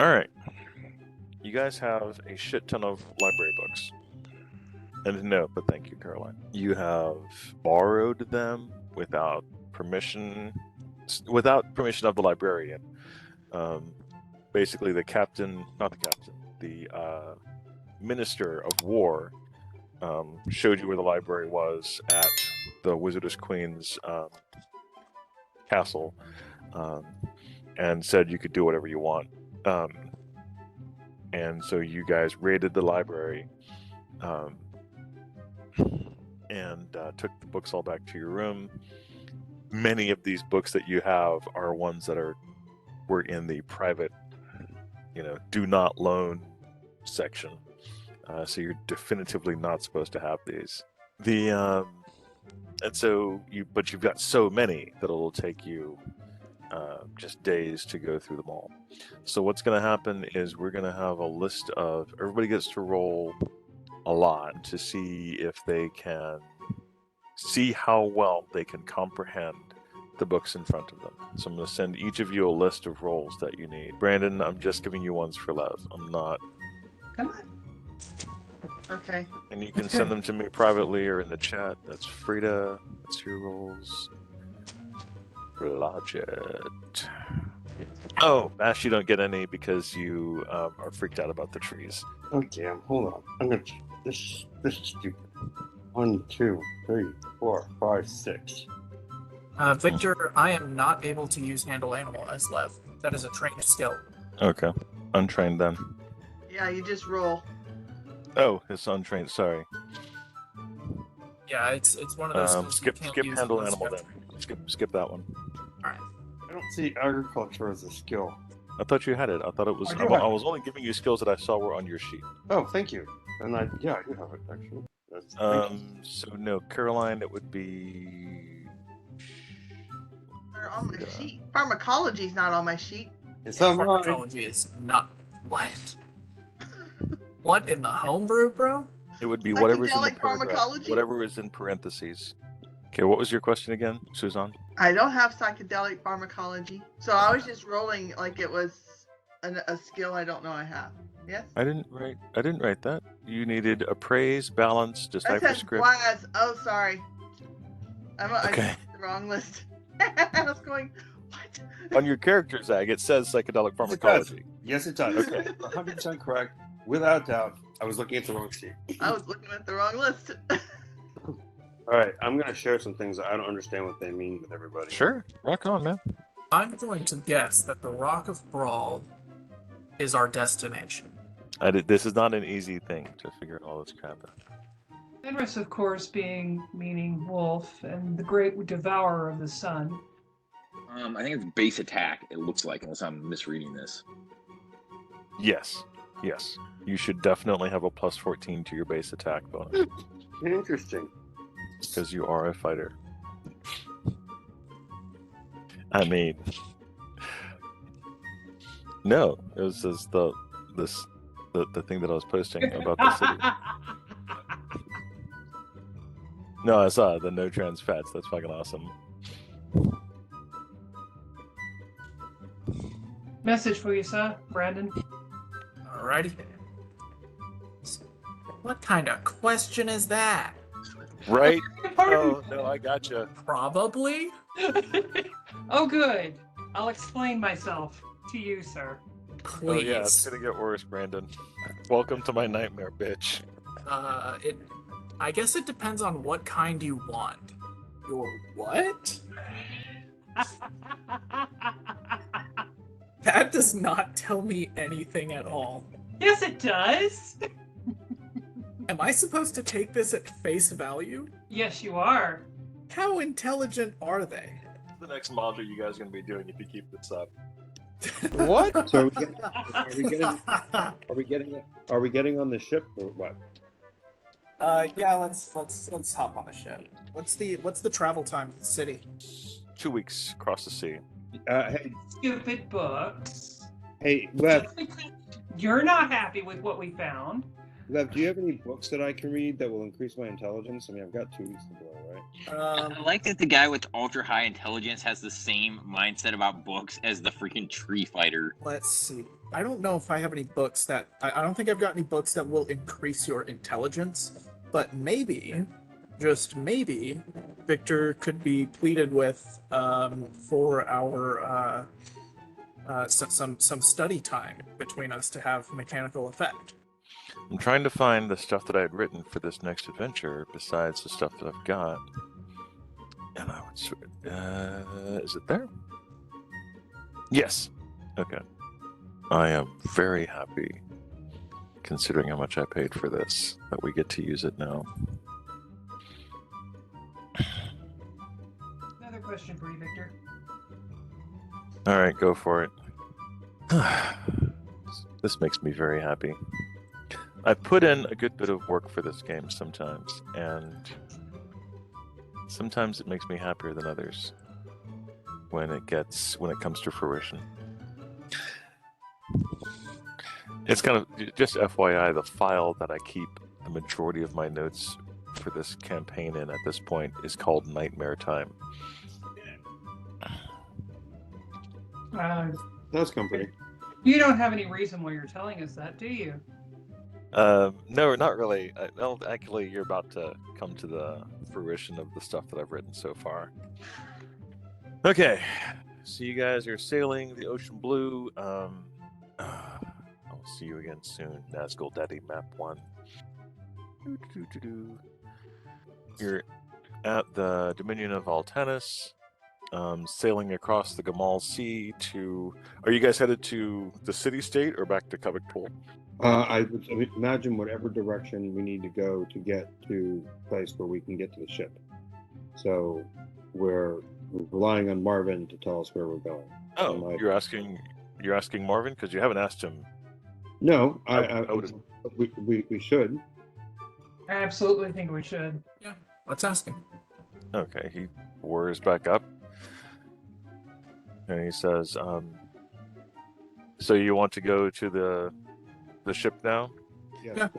All right. You guys have a shit ton of library books. And no, but thank you, Caroline. You have borrowed them without permission of the librarian. Basically, the minister of war showed you where the library was at the Wizardess Queen's castle, and said you could do whatever you want. And so you guys raided the library and took the books all back to your room. Many of these books that you have are ones that were in the private, do not loan section. So you're definitively not supposed to have these. But you've got so many that it'll take you just days to go through them all. So what's going to happen is we're going to have a list of, everybody gets to roll a lot to see if they can see how well they can comprehend the books in front of them. So I'm going to send each of you a list of rolls that you need. Brandon, I'm just giving you ones for Lev. I'm not. Come on. Okay. And you can send them to me privately or in the chat. That's Frida. That's your rolls. Blodgett. Oh, Ash, you don't get any because you are freaked out about the trees. Oh damn! Hold on. I'm gonna. This is stupid. 1, 2, 3, 4, 5, 6. Victor, I am not able to use handle animal as Lev. That is a trained skill. Okay, untrained then. Yeah, you just roll. Oh, it's untrained. Sorry. Yeah, it's one of those. Skip handle animal then. Skip that one. All right. I don't see agriculture as a skill. I thought you had it. I thought it was. I was only giving you skills that I saw were on your sheet. Oh, thank you. And I do have it actually. So no, Caroline, it would be. They're on my sheet. Pharmacology's not on my sheet. It's Yeah, on mine. pharmacology is not what. What in the homebrew, bro? It would be whatever's in the Psychedelic paragraph, pharmacology? whatever is in parentheses. Okay, what was your question again, Suzanne? I don't have psychedelic pharmacology, so I was just rolling like it was a skill I don't know I have. Yes. I didn't write that. You needed appraise, balance, That decipher says script. glass. Oh, sorry. I Okay. got the wrong list. I was going, what? On your character zag, it says psychedelic pharmacology. Yes, it does. Okay. 100% correct. Without doubt. I was looking at the wrong sheet. I was looking at the wrong list. All right, I'm going to share some things that I don't understand what they mean with everybody. Sure, rock on, man. I'm going to guess that the Rock of Brawl is our destination. This is not an easy thing to figure all this crap out. Fenris, of course, meaning wolf, and the great devourer of the sun. I think it's base attack, it looks like, unless I'm misreading this. Yes. You should definitely have a plus 14 to your base attack bonus Interesting. because you are a fighter. I mean, no, it was just the thing that I was posting about the city. No, I saw the no trans fats. That's fucking awesome. Message for you, sir, Brandon. Alrighty. What kind of question is that? Right? Oh no, I gotcha. Probably. Oh, good. I'll explain myself to you, sir. Please. Oh yeah, it's gonna get worse, Brandon. Welcome to my nightmare, bitch. I guess it depends on what kind you want. Your what? That does not tell me anything at all. Yes, it does. Am I supposed to take this at face value? Yes, you are. How intelligent are they? The next module you guys are gonna be doing if you keep this up. What? So are we getting on the ship or what? Yeah, let's hop on the ship. What's the travel time to the city? 2 weeks across the sea. Hey, Stupid books. Lev, You're not happy with what we found. do you have any books that I can read that will increase my intelligence? I mean, I've got 2 weeks to go, right? I like that the guy with ultra high intelligence has the same mindset about books as the freaking tree fighter. Let's see. I don't know if I have any books that I don't think I've got any books that will increase your intelligence, but maybe, just maybe, Victor could be pleaded with for our some study time between us to have mechanical effect. I'm trying to find the stuff that I had written for this next adventure besides the stuff that I've got. And I would is it there? Yes. Okay. I am very happy, considering how much I paid for this, that we get to use it now. Another question for you, Victor. All right, go for it. This makes me very happy. I put in a good bit of work for this game sometimes, and sometimes it makes me happier than others when it comes to fruition. It's kind of just FYI, the file that I keep the majority of my notes for this campaign in at this point is called Nightmare Time. That's comforting. You don't have any reason why you're telling us that, do you? No, not really. Well, actually, you're about to come to the fruition of the stuff that I've written so far. Okay, so you guys are sailing the ocean blue. I'll see you again soon. Nazgul Daddy Map 1. You're at the Dominion of Altanis, sailing across the Gamal Sea to... Are you guys headed to the city-state or back to Kavik Pool? I would imagine whatever direction we need to go to get to a place where we can get to the ship. So we're relying on Marvin to tell us where we're going. Oh, you're asking Marvin? Because you haven't asked him. No, we should. I absolutely think we should. Yeah, let's ask him. Okay, he whirs back up. And he says, so you want to go to the ship now? Yeah.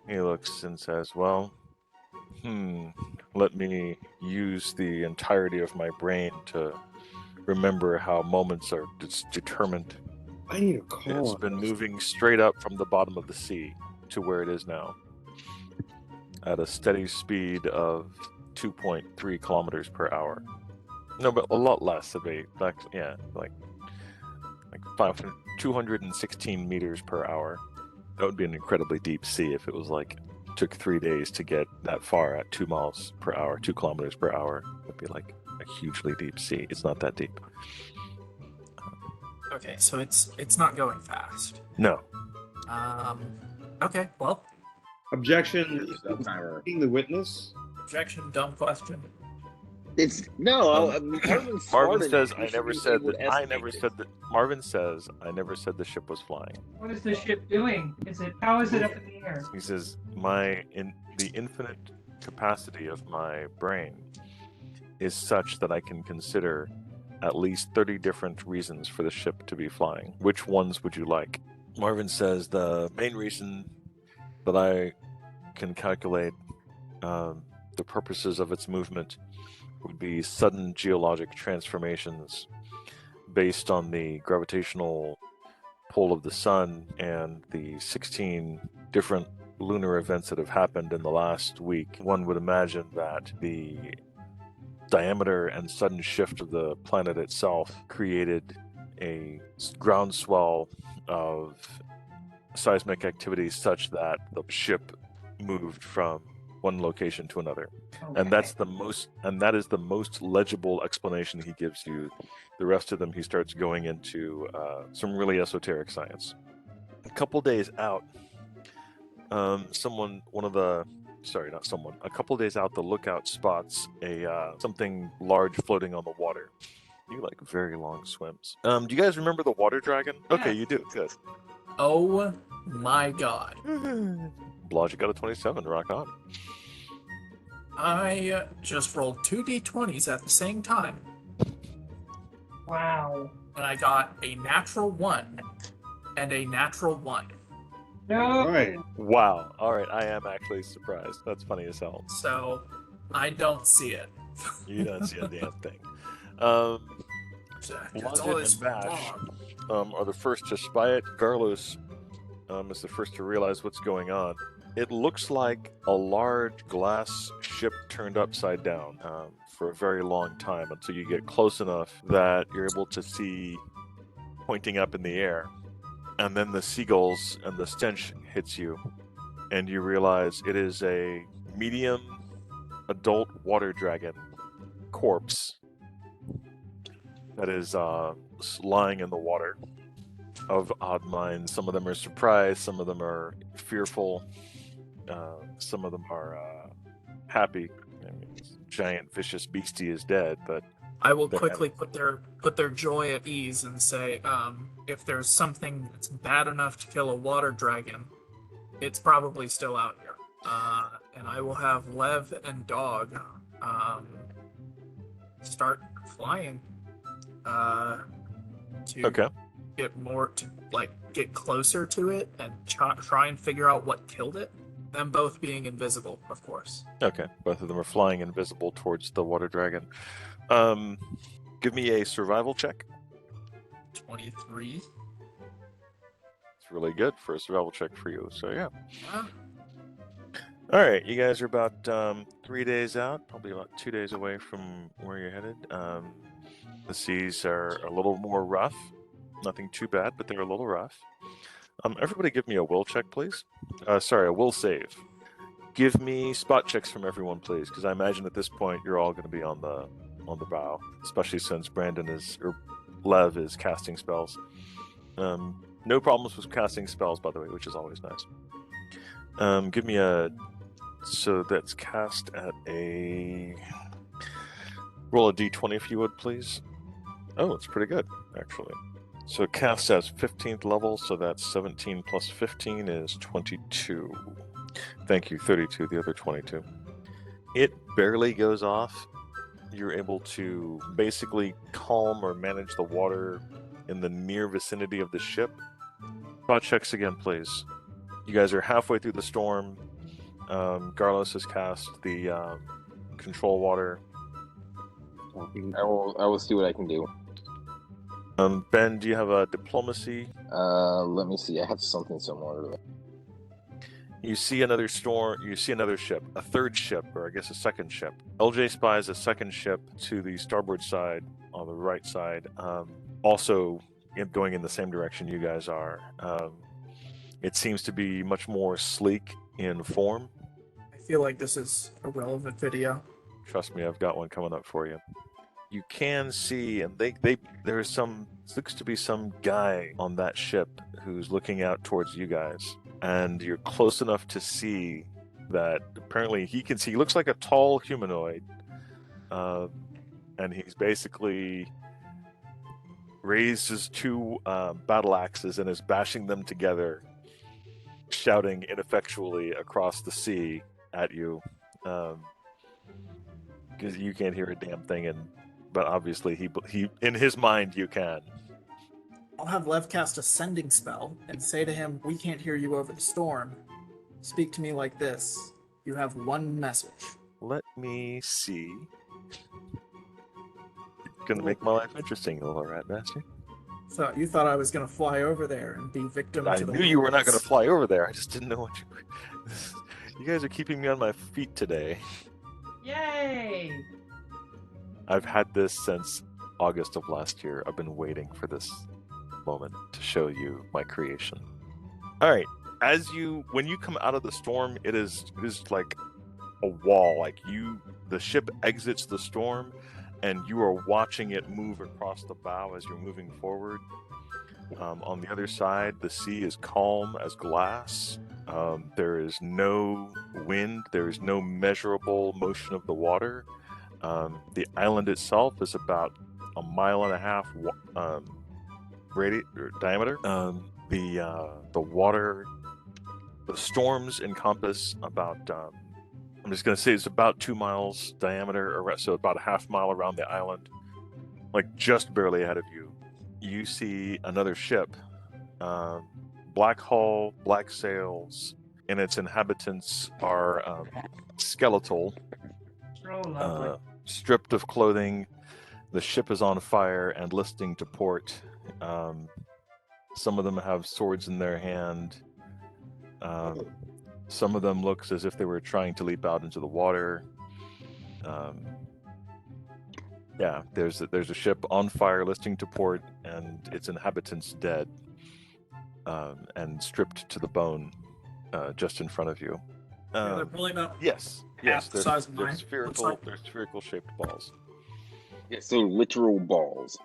He looks and says, well, let me use the entirety of my brain to remember how moments are determined. I need a call. It's been moving straight up from the bottom of the sea to where it is now at a steady speed of 2.3 kilometers per hour. No, but a lot less of like 216 meters per hour. That would be an incredibly deep sea if it was took 3 days to get that far at 2 miles per hour, 2 kilometers per hour. It'd be like a hugely deep sea. It's not that deep. Okay, so it's not going fast. No. Okay, well, Objection. Timer. Being the witness. objection, dumb question. It's no. Marvin says I never said that. I never said that. Marvin says I never said the ship was flying. What is the ship doing? How is it up in the air? He says the infinite capacity of my brain is such that I can consider at least 30 different reasons for the ship to be flying. Which ones would you like? Marvin says the main reason that I can calculate the purposes of its movement would be sudden geologic transformations based on the gravitational pull of the sun and the 16 different lunar events that have happened in the last week. One would imagine that the diameter and sudden shift of the planet itself created a groundswell of seismic activity such that the ship moved from one location to another. Okay. And that is the most legible explanation he gives you. The rest of them he starts going into some really esoteric science. A couple days out, a couple days out, the lookout spots something large floating on the water. You like very long swims. Do you guys remember the water dragon? Okay, you do. Good. Oh my god. Blodge, you got a 27. Rock on. I just rolled 2 d20s at the same time, Wow. and I got a natural 1 and a natural 1. No. Right. Wow. All right. I am actually surprised. That's funny as hell. So I don't see it. You don't see a damn thing. Um, It's all London this and Bash fog. are the first to spy it. Carlos is the first to realize what's going on. It looks like a large glass ship turned upside down for a very long time until you get close enough that you're able to see pointing up in the air. And then the seagulls and the stench hits you, and you realize it is a medium adult water dragon corpse that is lying in the water of odd minds. Some of them are surprised, some of them are fearful, some of them are happy. I mean, this giant vicious beastie is dead, but I will they're quickly put their joy at ease and say, if there's something that's bad enough to kill a water dragon, it's probably still out here. And I will have Lev and Dog start flying to okay. get closer to it and try and figure out what killed it. Them both being invisible, of course. Okay, both of them are flying invisible towards the water dragon. Give me a survival check. 23. It's really good for a survival check for you. So yeah. Yeah. All right, you guys are about 3 days out, probably about 2 days away from where you're headed. The seas are a little more rough. Nothing too bad, but they're a little rough. Everybody give me a will check, please. Sorry, a will save. Give me spot checks from everyone, please, because I imagine at this point you're all going to be on the bow, especially since Lev is casting spells. No problems with casting spells, by the way, which is always nice. Give me so that's cast at roll a d20 if you would, please. Oh, it's pretty good, actually. So it casts at 15th level, so that's 17 plus 15 is 22. Thank you, 32, the other 22. It barely goes off. You're able to basically calm or manage the water in the near vicinity of the ship. Spot checks again, please. You guys are halfway through the storm. Garlos has cast the control water. I will see what I can do. Ben, do you have a diplomacy? Let me see. I have something similar. You see another storm. You see another ship, a third ship, or I guess a second ship. LJ spies a second ship to the starboard side, on the right side, also going in the same direction you guys are. It seems to be much more sleek in form. I feel like this is a relevant video. Trust me, I've got one coming up for you. You can see, and looks to be some guy on that ship who's looking out towards you guys, and you're close enough to see that apparently he can see. He looks like a tall humanoid, and he's basically raised his two battle axes and is bashing them together, shouting ineffectually across the sea at you, because you can't hear a damn thing, but obviously he in his mind you can. I'll have Lev cast a sending spell and say to him, "We can't hear you over the storm. Speak to me like this. You have one message." Let me see. Gonna make my life interesting, little rat bastard. So you thought I was gonna fly over there and be victim I to the knew you were not gonna winds. fly over there. I just didn't know what you. You guys are keeping me on my feet today. Yay! I've had this since August of last year. I've been waiting for this moment to show you my creation. All right, when you come out of the storm, it is like a wall. Like the ship exits the storm, and you are watching it move across the bow as you're moving forward. On the other side, the sea is calm as glass. There is no wind. There is no measurable motion of the water. The island itself is about 1.5 miles diameter. The water, the storms encompass about. I'm just going to say it's about 2 miles diameter, so about a half mile around the island, like just barely ahead of you. You see another ship, black hull, black sails, and its inhabitants are skeletal. Oh, lovely. Stripped of clothing, the ship is on fire and listing to port. Some of them have swords in their hand. Some of them looks as if they were trying to leap out into the water. Yeah, there's a ship on fire, listing to port, and its inhabitants dead, and stripped to the bone, just in front of you. Yeah, they're pulling up. Yes, Half the size of they're mine, spherical. looks like. They're spherical shaped balls. Yeah, so literal balls.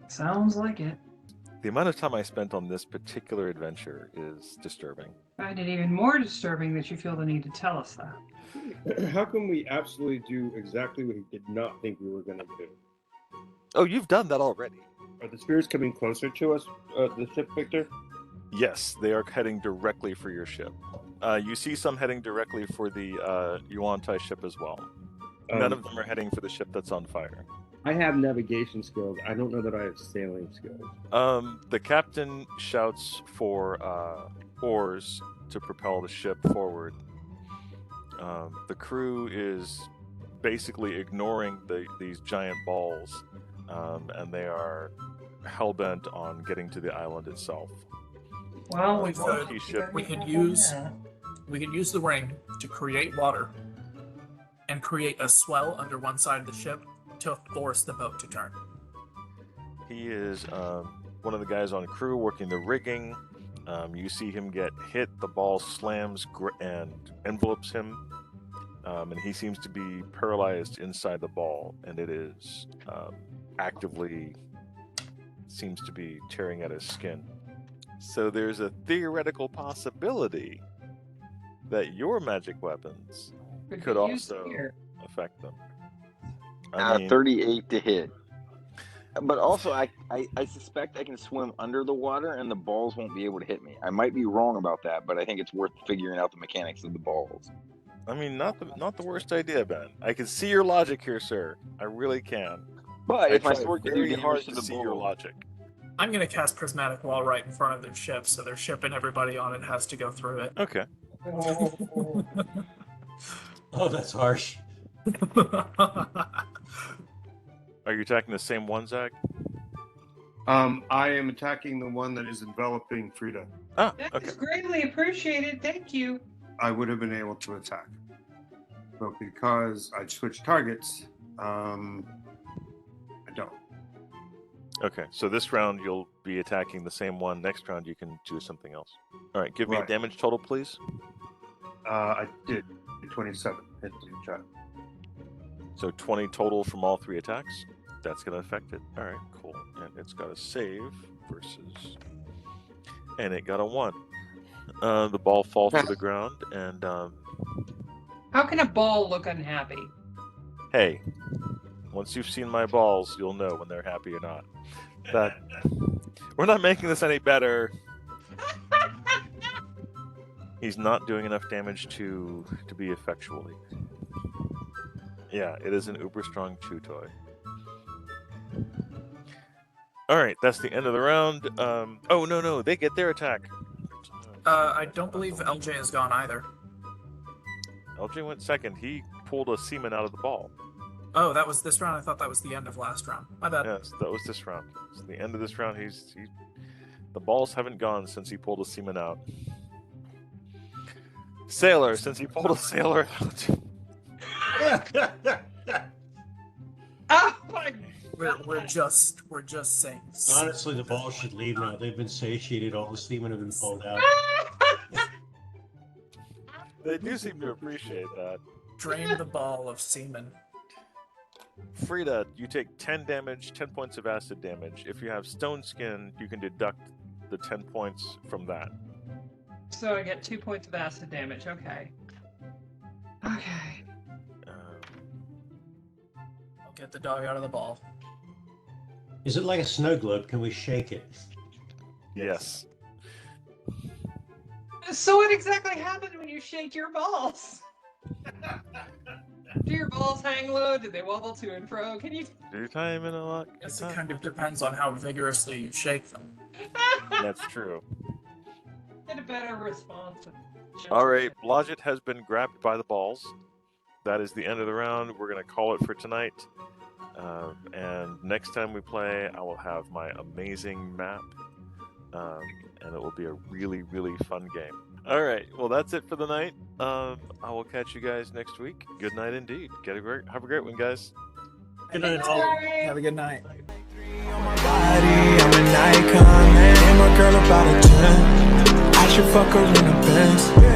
Sounds like it. The amount of time I spent on this particular adventure is disturbing. I find it even more disturbing that you feel the need to tell us that. How can we absolutely do exactly what we did not think we were going to do? Oh, you've done that already. Are the spirits coming closer to us, the ship, Victor? Yes, they are heading directly for your ship. You see some heading directly for the Yuan-Tai ship as well. None of them are heading for the ship that's on fire. I have navigation skills. I don't know that I have sailing skills. The captain shouts for oars to propel the ship forward. The crew is basically ignoring these giant balls, and they are hell-bent on getting to the island itself. Well, We could use the ring to create water and create a swell under one side of the ship to force the boat to turn. He is one of the guys on crew working the rigging. You see him get hit. The ball slams and envelopes him, and he seems to be paralyzed inside the ball, and it is actively seems to be tearing at his skin. So there's a theoretical possibility that your magic weapons could also affect them. I mean, 38 to hit. But also, I suspect I can swim under the water and the balls won't be able to hit me. I might be wrong about that, but I think it's worth figuring out the mechanics of the balls. I mean, not the worst idea, Ben. I can see your logic here, sir. I really can. But if my try sword can do very damage hard to to the see your balls, logic. I'm going to cast Prismatic Wall right in front of their ship, so their ship and everybody on it has to go through it. Okay. Oh, that's harsh. Are you attacking the same one, Zach? I am attacking the one that is enveloping Frida. Ah, That okay. is greatly appreciated. Thank you. I would have been able to attack. But because I switched targets, I don't. Okay, so this round you'll be attacking the same one. Next round you can do something else. All right, give me a Right. damage total, please. I did 27. Hit the shot. So 20 total from all three attacks. That's going to affect it. All right, cool. And it's got a save versus... And it got a 1. The ball falls to the ground, and How can a ball look unhappy? hey, once you've seen my balls, you'll know when they're happy or not. That we're not making this any better. He's not doing enough damage to be effectually. Yeah, it is an uber strong chew toy. All right, that's the end of the round. Oh no, they get their attack. I don't believe LJ is gone either. LJ went second. He pulled a seaman out of the ball. Oh, that was this round. I thought that was the end of last round. My bad. Yes, that was this round. So the end of this round, the balls haven't gone since he pulled a seaman out. Sailor, since he pulled a sailor out. Oh my We're just saying. Honestly, the balls should leave now. They've been satiated. All the semen have been pulled out. They do seem to appreciate that. Drain the ball of semen. Frida, you take 10 damage, 10 points of acid damage. If you have stone skin, you can deduct the 10 points from that. So I get 2 points of acid damage. Okay. Okay. I'll get the dog out of the ball. Is it like a snow globe? Can we shake it? Yes. So what exactly happened when you shake your balls? Do your balls hang low? Do they wobble to and fro? Can you? Do time in a lot. I guess it kind of depends on how vigorously you shake them. That's true. Get a better response. All right, Blodgett has been grabbed by the balls. that is the end of the round. We're going to call it for tonight. And next time we play, I will have my amazing map. And it will be a really, really fun game. All right. Well, that's it for the night. I will catch you guys next week. Good night indeed. Have a great one, guys. Good night, all. Have a good night. On my body, I'm an icon, man. And my girl about a 10. I should fuck her in a Benz.